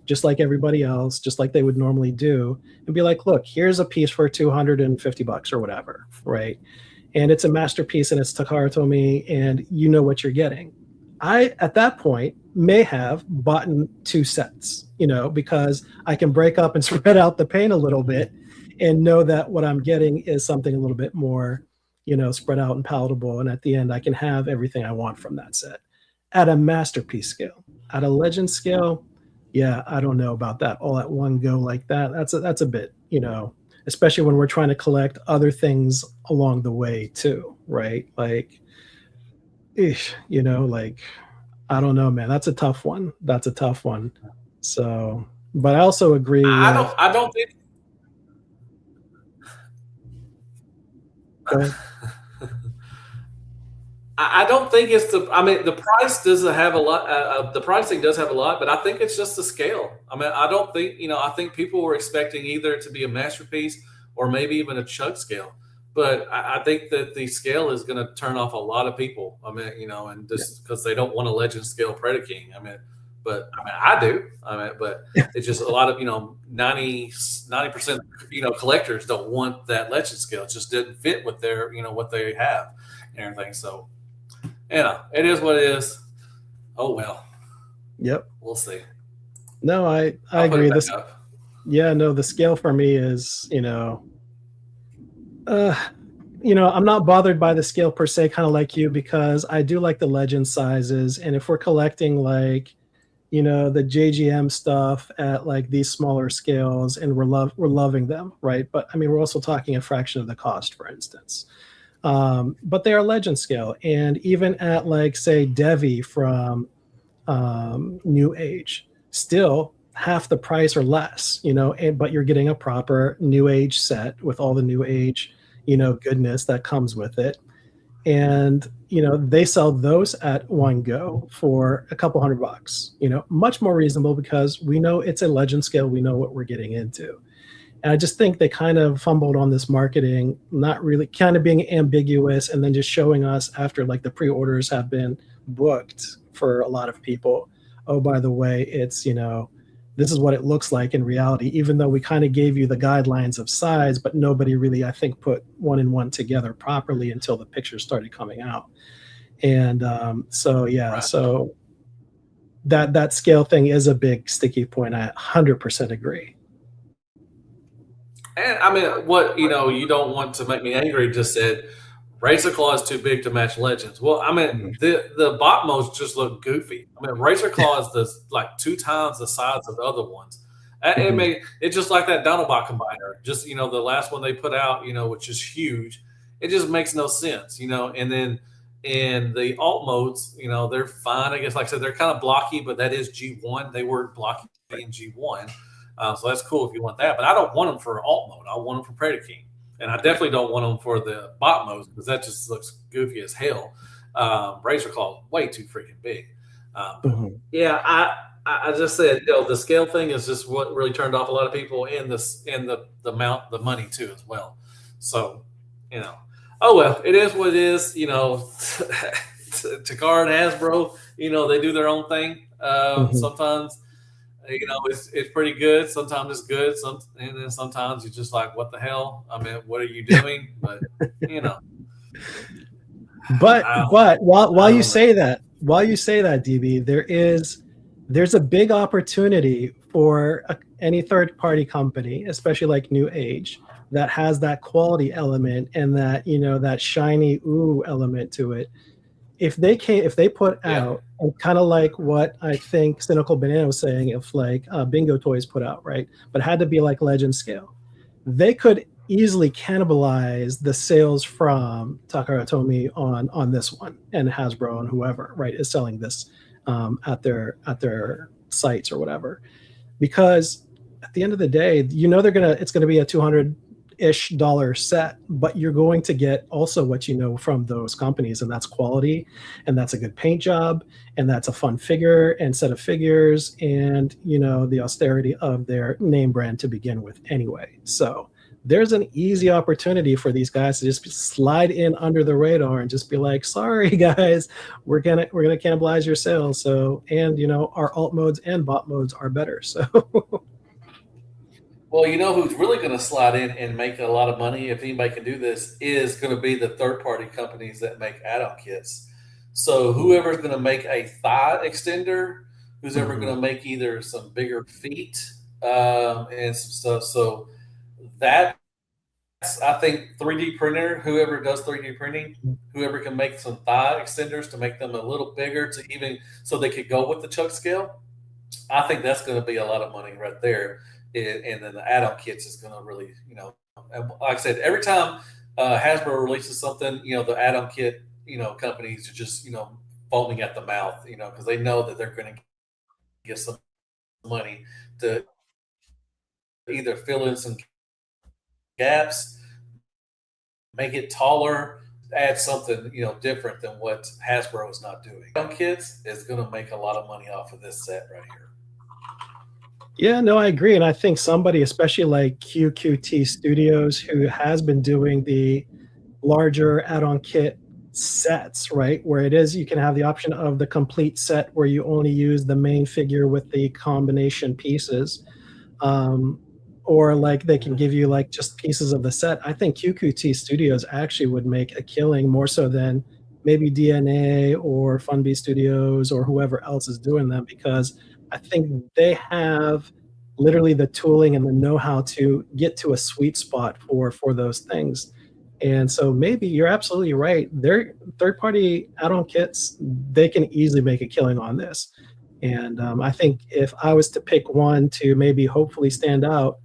just like everybody else, just like they would normally do, and be like, look, here's a piece for $250 or whatever, right? And it's a masterpiece and it's Takara Tomy, and you know what you're getting. I, at that point, may have bought 2 sets, because I can break up and spread out the paint a little bit and know that what I'm getting is something a little bit more, spread out and palatable. And at the end, I can have everything I want from that set at a masterpiece scale. At a legend scale, yeah, I don't know about that all at one go like that. That's a bit, especially when we're trying to collect other things along the way too, right? Like, like, I don't know, man. That's a tough one. So, but I also agree. I don't think. I don't think it's the price doesn't have a lot. The pricing does have a lot, but I think it's just the scale. I mean, I don't think, I think people were expecting either to be a masterpiece or maybe even a chug scale. But I think that the scale is going to turn off a lot of people. I mean, and just because they don't want a legend scale Predaking. I do. But it's just a lot of, 90%, collectors don't want that legend scale. It just didn't fit with their, what they have and everything. So, it is what it is. Oh, well. Yep. We'll see. No, I agree. The scale for me is, I'm not bothered by the scale per se, kind of like you, because I do like the legend sizes. And if we're collecting like, the JGM stuff at like these smaller scales, and we're loving them, right? But I mean, we're also talking a fraction of the cost, for instance. But they are legend scale, and even at like say Devi from New Age, still half the price or less, but you're getting a proper New Age set with all the New Age, goodness that comes with it. And, they sell those at one go for a couple $100, much more reasonable because we know it's a legend scale. We know what we're getting into. And I just think they kind of fumbled on this marketing, not really kind of being ambiguous, and then just showing us after like the pre-orders have been booked for a lot of people. Oh, by the way, it's, this is what it looks like in reality, even though we kind of gave you the guidelines of size, but nobody really, I think, put one and one together properly until the pictures started coming out. And so that scale thing is a big sticky point. I 100% agree. And I mean, what, you don't want to make me angry, just said Razor Claw is too big to match Legends. Well, I mean, the bot modes just look goofy. I mean, Razor Claw is like 2 times the size of the other ones. It's just like that Dinobot combiner. Just, the last one they put out, which is huge. It just makes no sense, and then in the alt modes, they're fine. I guess, like I said, they're kind of blocky, but that is G1. They were blocky in G1. So that's cool if you want that. But I don't want them for alt mode. I want them for Predaking. And I definitely don't want them for the bot modes because that just looks goofy as hell. Razor Claw is way too freaking big. Yeah, I just said, the scale thing is just what really turned off a lot of people, and the money too as well. So, oh well, it is what it is. Takara and Hasbro, they do their own thing. Sometimes. It's pretty good. Sometimes it's good. And then sometimes you're just like, what the hell? I mean, what are you doing? But But while you say that, DB, there's a big opportunity for any third party company, especially like New Age, that has that quality element and that that shiny ooh element to it. If they put out, and kind of like what I think Cynical Banana was saying, if like Bingo Toys put out, right? But it had to be like legend scale. They could easily cannibalize the sales from Takara Tomy on this one, and Hasbro and whoever, right, is selling this at their sites or whatever. Because at the end of the day, you know it's gonna be a $200-ish set, but you're going to get also what you know from those companies, and that's quality, and that's a good paint job, and that's a fun figure and set of figures, and you know the austerity of their name brand to begin with anyway. So there's an easy opportunity for these guys to just slide in under the radar and just be like, sorry guys, we're gonna cannibalize your sales. So, and you know, our alt modes and bot modes are better. So Well, you know who's really going to slide in and make a lot of money if anybody can do this is going to be the third party companies that make add-on kits. So whoever's going to make a thigh extender, who's ever going to make either some bigger feet and some stuff. So that's, I think 3D printer, whoever does 3D printing, whoever can make some thigh extenders to make them a little bigger to even so they could go with the chuck scale. I think that's going to be a lot of money right there. And then the add-on kits is going to really, you know, like I said, every time Hasbro releases something, you know, the add-on kit, you know, companies are just, you know, foaming at the mouth, you know, because they know that they're going to get some money to either fill in some gaps, make it taller, add something, you know, different than what Hasbro is not doing. Add-on kits is going to make a lot of money off of this set right here. yeah, no, I agree. And I think somebody, especially like QQT Studios, who has been doing the larger add-on kit sets, right? Where it is, you can have the option of the complete set where you only use the main figure with the combination pieces. Or like they can give you like just pieces of the set. I think QQT Studios actually would make a killing more so than maybe DNA or Funbee Studios or whoever else is doing them, because I think they have literally the tooling and the know-how to get to a sweet spot for those things. And so maybe you're absolutely right. Their third-party add-on kits, they can easily make a killing on this. And I think if I was to pick one to maybe hopefully stand out,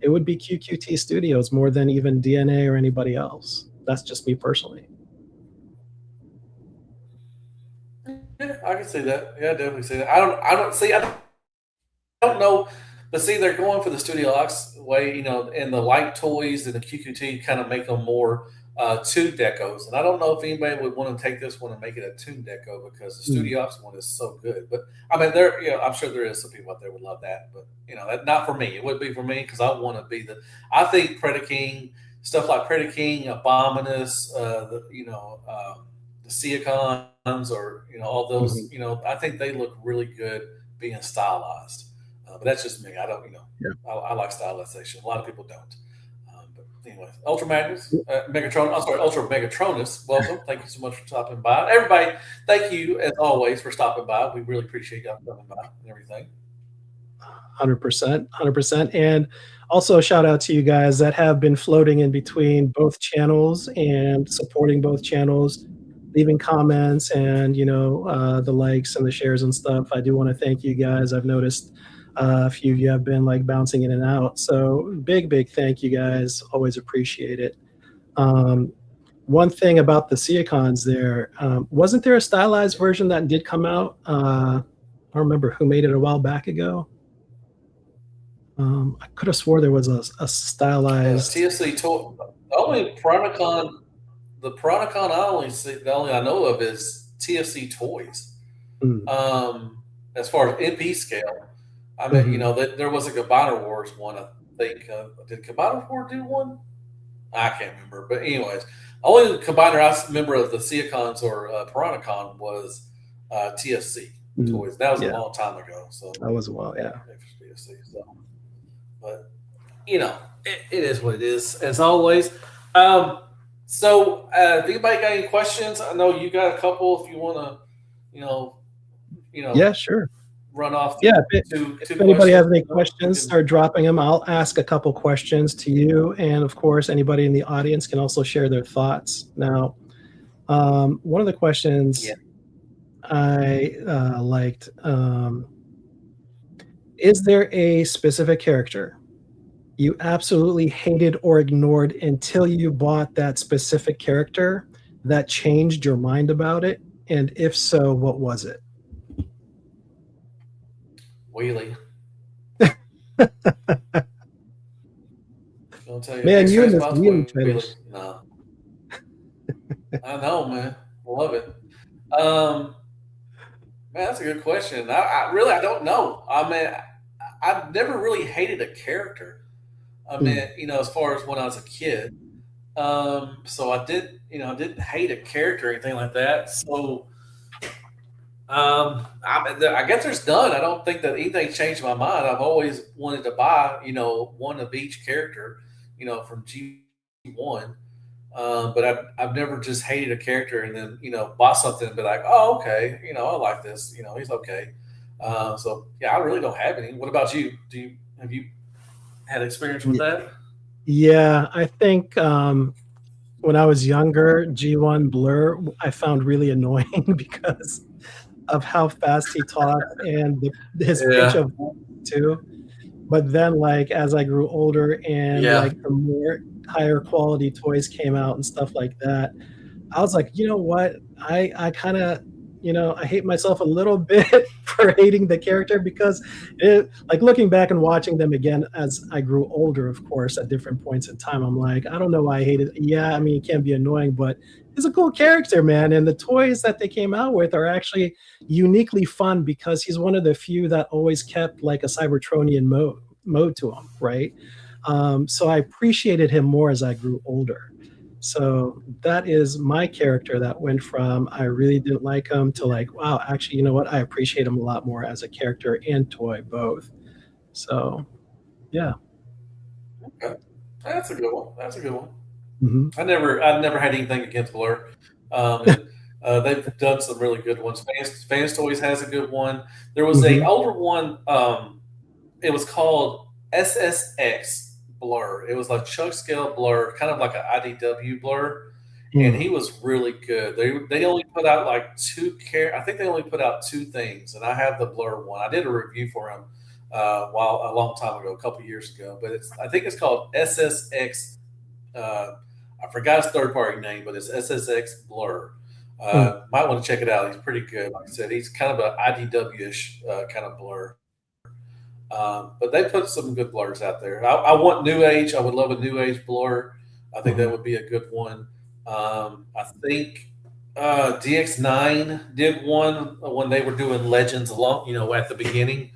it would be QQT Studios more than even DNA or anybody else. That's just me personally. Yeah, I can see that. Yeah, I definitely see that. I don't know, but see, they're going for the Studio Ox way, you know, and the light toys and the QQT kind of make them more tune decos. And I don't know if anybody would want to take this one and make it a tune deco because the Studio Ox one is so good. But I mean, you know, I'm sure there is some people out there would love that, but you know, not for me. It would be for me because I want to be I think Predaking, stuff like Predaking, Abominus, you know, the Seacons, or you know, all those, you know, I think they look really good being stylized. But that's just me. I don't, you know, Yeah. I like stylization. A lot of people don't. But anyway, Ultra Magnus, Megatron. I'm sorry, Ultra Megatronus. Welcome. Thank you so much for stopping by. Everybody, thank you as always for stopping by. We really appreciate y'all coming by and everything. 100%. And also shout out to you guys that have been floating in between both channels and supporting both channels, leaving comments and, you know, the likes and the shares and stuff. I do want to thank you guys. I've noticed a few of you have been like bouncing in and out. So big thank you guys. Always appreciate it. One thing about the Seacons there, wasn't there a stylized version that did come out? I don't remember who made it a while back ago. I could have swore there was a stylized TFC toy. The only Piranacon the only I know of is TFC Toys. As far as MP scale, I mean, you know, there was a Combiner Wars one. I think did Combiner Wars do one? I can't remember. But anyways, only Combiner I remember of the Seacons or Piranacon was TFC Toys. That was a long time ago. So that was a while, yeah. TFC, so. But you know, it is what it is, as always. So, if anybody got any questions, I know you got a couple. If you want to, you know, yeah, sure, run off. Yeah, if anybody has any questions, start dropping them. I'll ask a couple questions to you, and of course, anybody in the audience can also share their thoughts. Now, one of the questions I liked. Is there a specific character you absolutely hated or ignored until you bought that specific character that changed your mind about it? And if so, what was it? Wheelie. I'll tell you, Man, you and X-Rays this Boss wheeling Wheelie. fetish. No, I know, man. Love it. Um, Man, that's a good question. I really I don't know. I mean, I've never really hated a character. I Hmm. mean, as far as when I was a kid. So I didn't hate a character or anything like that. So, I guess there's none. I don't think that anything changed my mind. I've always wanted to buy, one of each character, from G1. But I've never just hated a character and then bought something and be like, oh, okay, I like this. He's okay. So yeah, I really don't have any. What about you? Have you had experience with Y- that? Yeah, I think when I was younger, G1 Blur I found really annoying because of how fast he talked and his pitch Yeah, of voice too. But then, like, as I grew older and yeah, like the more higher quality toys came out and stuff like that, I was like, you know what? I kind of, I hate myself a little bit for hating the character because like looking back and watching them again as I grew older, of course, at different points in time, I'm like, I don't know why I hated. Yeah, I mean, it can be annoying, but he's a cool character, man. And the toys that they came out with are actually uniquely fun because he's one of the few that always kept like a Cybertronian mode to him, right? So I appreciated him more as I grew older. So that is my character that went from I really didn't like him to like, wow, actually, you know what? I appreciate him a lot more as a character and toy both. So yeah. okay. That's a good one. That's a good one. Hmm. I never had anything against Blur, and they've done some really good ones. Fans Toys has a good one. There was a Hmm. older one. It was called SSX Blur. It was like Chuck Scale Blur, kind of like an IDW Blur, and he was really good. They only put out like I think they only put out two things, and I have the Blur one. I did a review for him while a long time ago, a couple years ago. But I think it's called SSX. Uh, I forgot his third party name, but it's SSX Blur. Might want to check it out. He's pretty good. Like I said, he's kind of an IDW ish kind of blur. But they put some good blurs out there. I want New Age. I would love a New Age blur. I think that Hmm. would be a good one. I think DX9 did one when they were doing Legends along, at the beginning.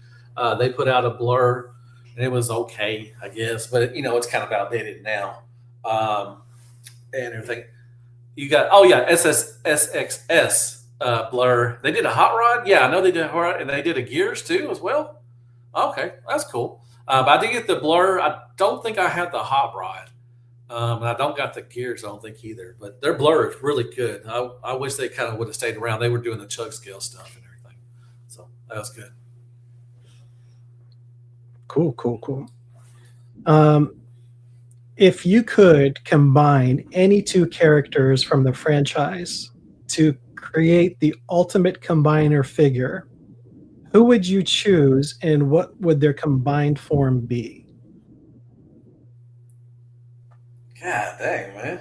They put out a blur, and it was okay, I guess, but it's kind of outdated now. Um, and everything. You got SXS blur. They did a hot rod. Yeah, I know they did a hot rod, and they did a gears too as well. Okay, that's cool. But I did get the blur. I don't think I had the hot rod. And I don't got the gears. I don't think either. But their blur is really good. I wish they kind of would have stayed around. They were doing the chug scale stuff and everything, so that was good. Cool, cool, cool. Um, if you could combine any two characters from the franchise to create the ultimate combiner figure, who would you choose and what would their combined form be? God dang, man.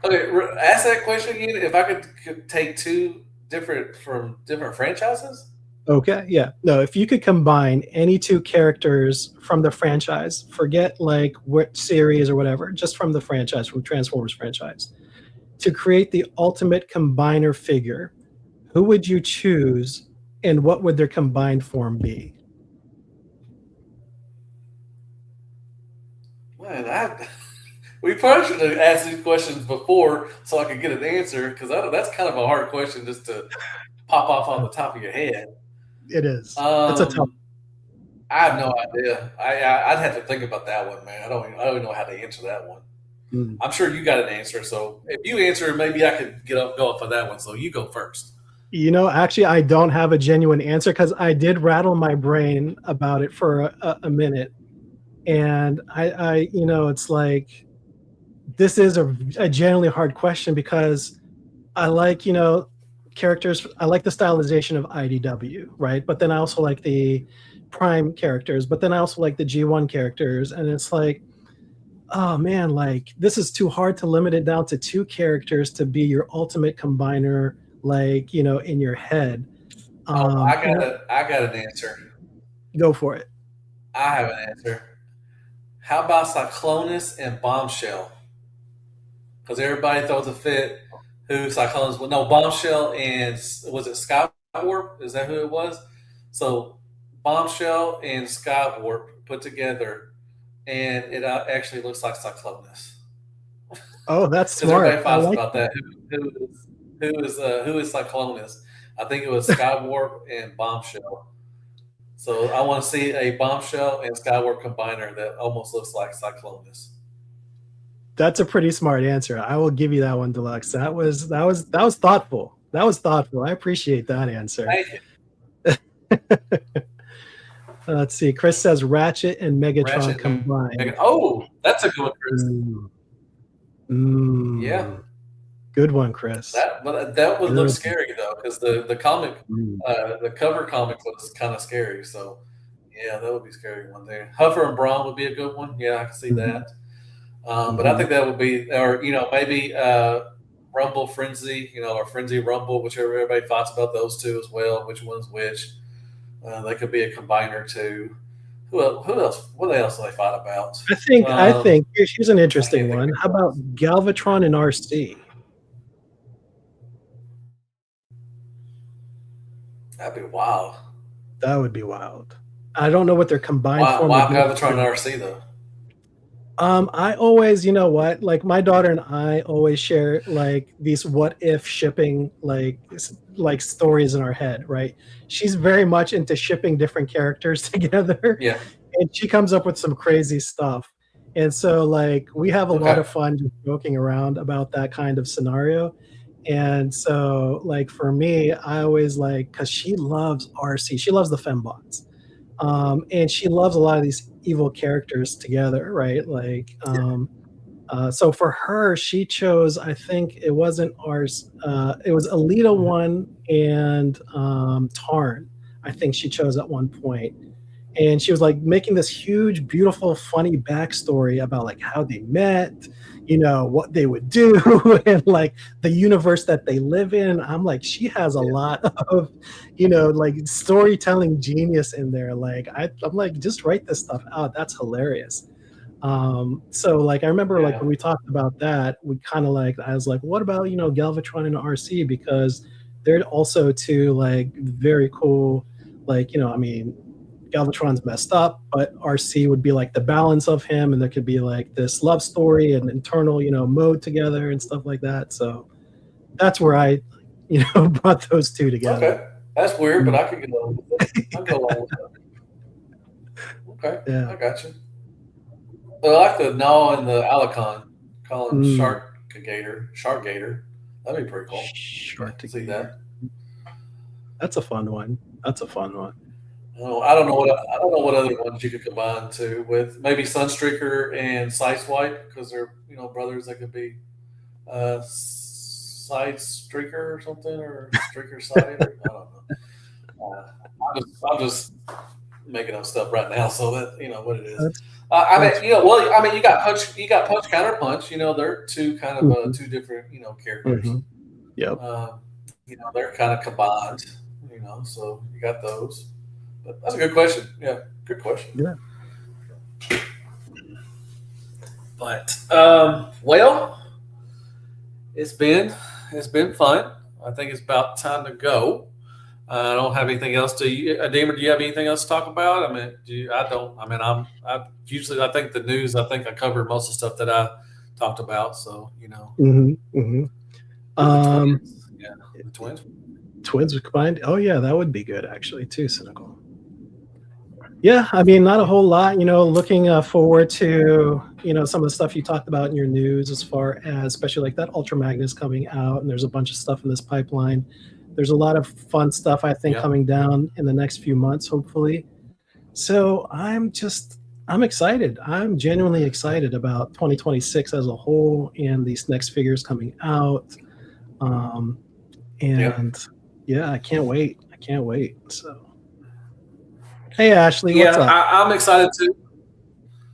Okay, ask that question again. If I could take two different from different franchises. Okay, yeah. No, if you could combine any two characters from the franchise, forget like what series or whatever, just from the franchise, from Transformers franchise, to create the ultimate combiner figure, who would you choose and what would their combined form be? Man, we probably should have asked these questions before so I could get an answer because that's kind of a hard question just to pop off on the top of your head. It is. It's a tough. Um, I have no idea. I'd have to think about that one, man. I don't even know how to answer that one. Mm. I'm sure you got an answer. So if you answer, maybe I could go up on that one. So you go first. Actually, I don't have a genuine answer because I did rattle my brain about it for a minute, and it's like this is a genuinely hard question because I like, characters. I like the stylization of IDW, right? But then I also like the Prime characters, but then I also like the G1 characters, and it's like, oh man, like this is too hard to limit it down to two characters to be your ultimate combiner, like, in your head. Oh, Um, and I got an answer. go for it. I have an answer. How about Cyclonus and Bombshell? Because everybody throws a fit. Who Cyclonus? Well, no, Bombshell and was it Skywarp? Is that who it was? So Bombshell and Skywarp put together, and it actually looks like Cyclonus. Oh, that's Because smart. everybody fights about that. Who is Cyclonus? I think it was Skywarp and Bombshell. So I want to see a Bombshell and Skywarp combiner that almost looks like Cyclonus. That's a pretty smart answer. I will give you that one, Deluxe. That was thoughtful. That was thoughtful. I appreciate that answer. Thank you. Let's see. Chris says Ratchet and Megatron Ratchet combined. Oh, that's a good one, Chris. Yeah. Good one, Chris. That would look scary though, because the comic, the cover comic was kind of scary. So yeah, that would be scary one day. Huffer and Braun would be a good one. Yeah, I can see that. But I think that would be, or maybe Rumble Frenzy, or Frenzy Rumble, whichever everybody fights about those two as well. Which one's which? They could be a combiner too. Who else? What else do they fight about? I think here's an interesting one. How about Galvatron and RC? That'd be wild. That would be wild. I don't know what their combined form. Why Galvatron and RC though? I always, like my daughter and I always share like these what if shipping like stories in our head, right? She's very much into shipping different characters together. Yeah. And she comes up with some crazy stuff. And so like we have a lot of fun just joking around about that kind of scenario. And so like for me, I always because she loves RC. She loves the fembots. And she loves a lot of these evil characters together, right? Like, so for her, she chose, I think it wasn't ours, it was Alita 1 and Tarn, I think she chose at one point. And she was like making this huge, beautiful, funny backstory about like how they met, what they would do, and like the universe that they live in. I'm like, she has a lot of, like storytelling genius in there. Like I'm like, just write this stuff out. That's hilarious. So like I remember like when we talked about that, we kind of like I was like, what about Galvatron and RC, because they're also two like very cool, like I mean, Galvatron's messed up, but RC would be like the balance of him, and there could be like this love story and internal, mode together and stuff like that. So that's where I, brought those two together. Okay, that's weird, but I could go along with it. I'll go along with that. Okay, yeah, I got you. I like the Gnaw and the Alicon. Call him Shark Gator. That'd be pretty cool. Shark see that. That's a fun one. I don't know what other ones you could combine to with maybe Sunstreaker and Sideswipe, because they're brothers that could be Side Streaker or something, or Streaker Side. I don't know. I'm just making up stuff right now, so that what it is. You got Punch Counter Punch. They're two kind of two different characters. Yep. They're kind of combined. So you got those. But that's a good question. Yeah, good question. Yeah. But it's been fun. I think it's about time to go. I don't have anything else to you. Deemer, do you have anything else to talk about? I mean, I don't. I mean, I usually I think the news. I think I covered most of the stuff that I talked about. So The twins. Twins combined. Oh yeah, that would be good actually too. Cynical. Yeah, I mean, not a whole lot. Looking forward to some of the stuff you talked about in your news, as far as especially like that Ultra Magnus coming out, and there's a bunch of stuff in this pipeline. There's a lot of fun stuff I think coming down in the next few months, hopefully. So I'm excited. I'm genuinely excited about 2026 as a whole, and these next figures coming out. I can't wait. So. Hey, Ashley, what's up? I'm excited too.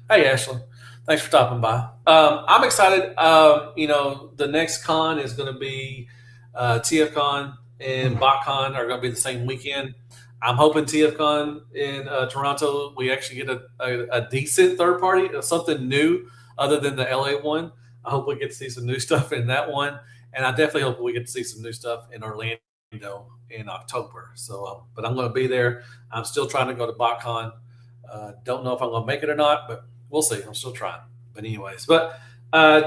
Hey, Ashley. Thanks for stopping by. I'm excited. The next con is going to be TFCon and BotCon are going to be the same weekend. I'm hoping TFCon in Toronto, we actually get a decent third party, something new other than the LA one. I hope we get to see some new stuff in that one. And I definitely hope we get to see some new stuff in Orlando in October. So, but I'm going to be there. I'm still trying to go to BotCon. Don't know if I'm going to make it or not, but we'll see. I'm still trying. But anyways,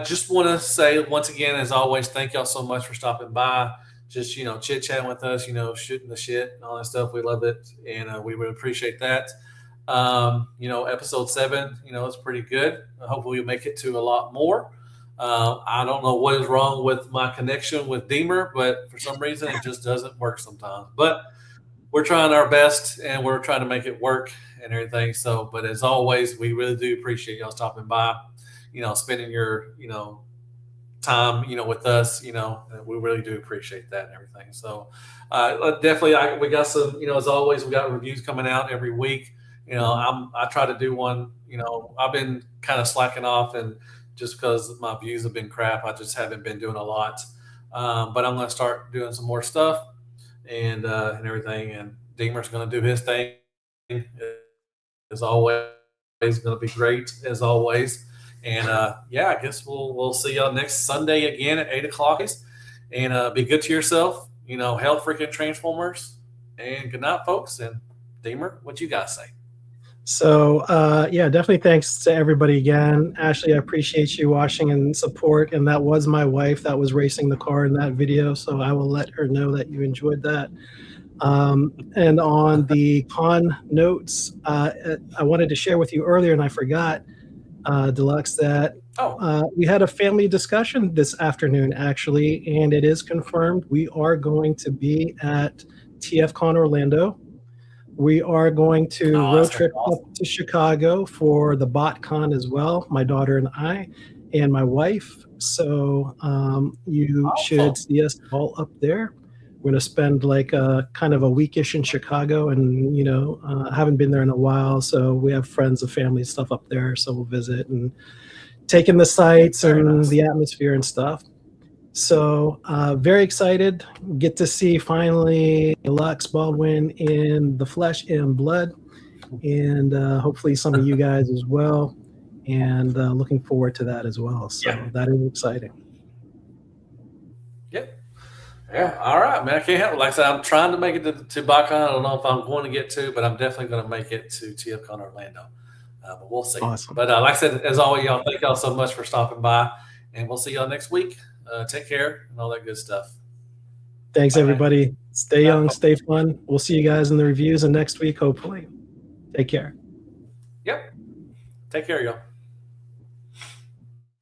just want to say once again, as always, thank y'all so much for stopping by. Just, chit chatting with us, shooting the shit and all that stuff. We love it. And we would appreciate that. Episode 7, it's pretty good. Hopefully we make it to a lot more. I don't know what is wrong with my connection with Deemer, but for some reason it just doesn't work sometimes. But we're trying our best and we're trying to make it work and everything. So, but as always, we really do appreciate y'all stopping by, spending your, time, with us, we really do appreciate that and everything. So, definitely, we got some, as always, we got reviews coming out every week. I try to do one, I've been kind of slacking off and just because my views have been crap, I just haven't been doing a lot. But I'm going to start doing some more stuff and everything. And Deemer's going to do his thing as always. It's going to be great as always. And I guess we'll see y'all next Sunday again at 8:00. And be good to yourself. Hell freaking Transformers. And good night, folks. And Deemer, what you guys say? So, definitely thanks to everybody again. Ashley, I appreciate you watching and support. And that was my wife that was racing the car in that video. So I will let her know that you enjoyed that. And on the con notes, I wanted to share with you earlier, and I forgot, Deluxe, that we had a family discussion this afternoon, actually, and it is confirmed. We are going to be at TFCon Orlando. We are going to road trip up to Chicago for the BotCon as well, my daughter and I, and my wife. So you should see us all up there. We're going to spend like kind of a weekish in Chicago, and I haven't been there in a while, so we have friends and family stuff up there, so we'll visit and take in the sights and the atmosphere and stuff. So very excited. Get to see finally Deluxe Baldwin in the flesh and blood, and hopefully some of you guys as well. And looking forward to that as well. So that is exciting. Yep. Yeah. All right, man. I can't help it. Like I said, I'm trying to make it to BotCon. I don't know if I'm going to get to, but I'm definitely going to make it to TFCon Orlando. But we'll see. Awesome. But like I said, as always, y'all, thank y'all so much for stopping by, and we'll see y'all next week. Take care and all that good stuff. Thanks, everybody. Stay young, stay fun. We'll see you guys in the reviews and next week, hopefully. Take care. Yep. Take care, y'all.